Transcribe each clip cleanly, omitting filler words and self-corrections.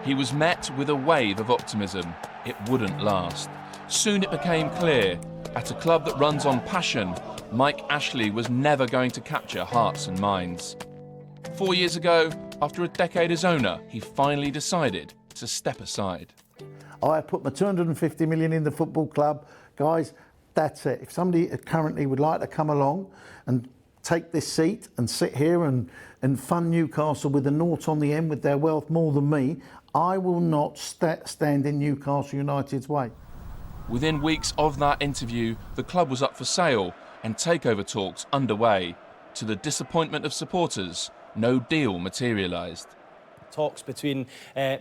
He was met with a wave of optimism. It wouldn't last. Soon it became clear, at a club that runs on passion, Mike Ashley was never going to capture hearts and minds. 4 years ago, after a decade as owner, he finally decided to step aside. I put my 250 million in the football club. Guys, that's it. If somebody currently would like to come along and take this seat and sit here and fund Newcastle with a naught on the end with their wealth more than me, I will not stand in Newcastle United's way. Within weeks of that interview, the club was up for sale and takeover talks underway. To the disappointment of supporters, no deal materialised. Talks between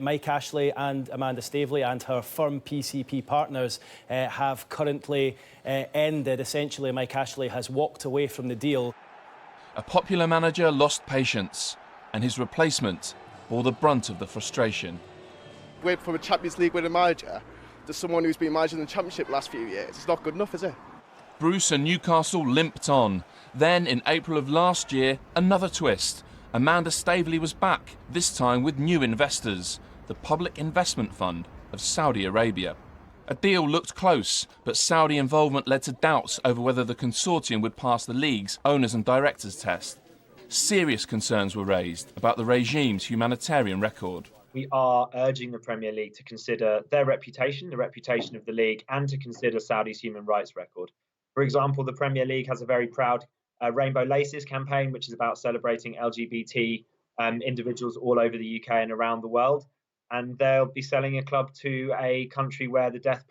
Mike Ashley and Amanda Staveley and her firm PCP partners have currently ended. Essentially, Mike Ashley has walked away from the deal. A popular manager lost patience, and his replacement bore the brunt of the frustration. Wait from a Champions League winning manager to someone who's been managing the Championship the last few years. It's not good enough, is it? Bruce and Newcastle limped on. Then, in April of last year, another twist. Amanda Staveley was back, this time with new investors, the Public Investment Fund of Saudi Arabia. A deal looked close, but Saudi involvement led to doubts over whether the consortium would pass the league's owners and directors test. Serious concerns were raised about the regime's humanitarian record. We are urging the Premier League to consider their reputation, the reputation of the league, and to consider Saudi's human rights record. For example, the Premier League has a very proud Rainbow Laces campaign, which is about celebrating LGBT individuals all over the UK and around the world. And they'll be selling a club to a country where the death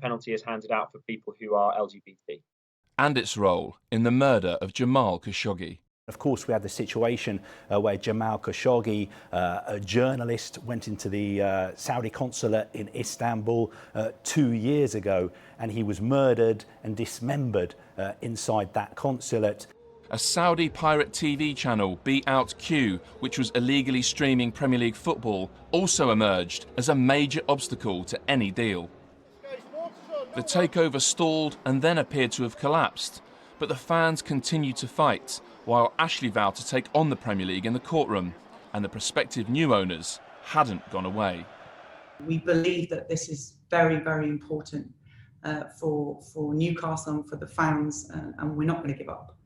penalty is handed out for people who are LGBT. And its role in the murder of Jamal Khashoggi. Of course, we had the situation where Jamal Khashoggi, a journalist, went into the Saudi consulate in Istanbul 2 years ago, and he was murdered and dismembered inside that consulate. A Saudi pirate TV channel, Beat Out Q, which was illegally streaming Premier League football, also emerged as a major obstacle to any deal. The takeover stalled and then appeared to have collapsed, but the fans continued to fight, while Ashley vowed to take on the Premier League in the courtroom, and the prospective new owners hadn't gone away. We believe that this is very, very important for Newcastle and for the fans, and we're not going to give up.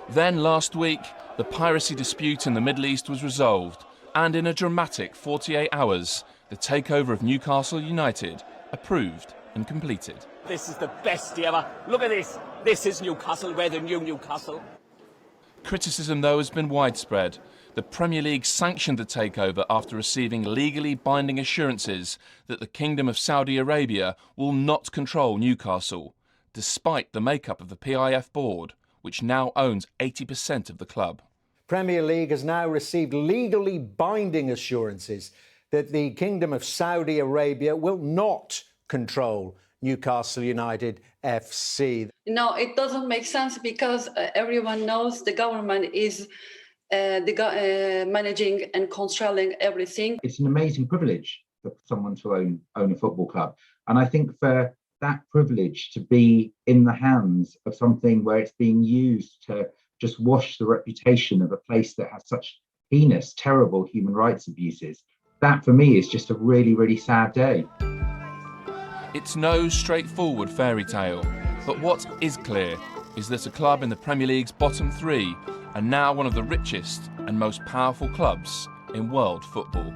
Then last week, the piracy dispute in the Middle East was resolved, and in a dramatic 48 hours, the takeover of Newcastle United approved and completed. This is the best day ever. Look at this. This is Newcastle. We're the new Newcastle. Criticism, though, has been widespread. The Premier League sanctioned the takeover after receiving legally binding assurances that the Kingdom of Saudi Arabia will not control Newcastle, despite the makeup of the PIF board, which now owns 80% of the club. Premier League has now received legally binding assurances that the Kingdom of Saudi Arabia will not control Newcastle United FC. No, it doesn't make sense because everyone knows the government is managing and controlling everything. It's an amazing privilege for someone to own a football club. And I think for that privilege to be in the hands of something where it's being used to just wash the reputation of a place that has such heinous, terrible human rights abuses, that for me is just a really, really sad day. It's no straightforward fairy tale, but what is clear is that a club in the Premier League's bottom three are now one of the richest and most powerful clubs in world football.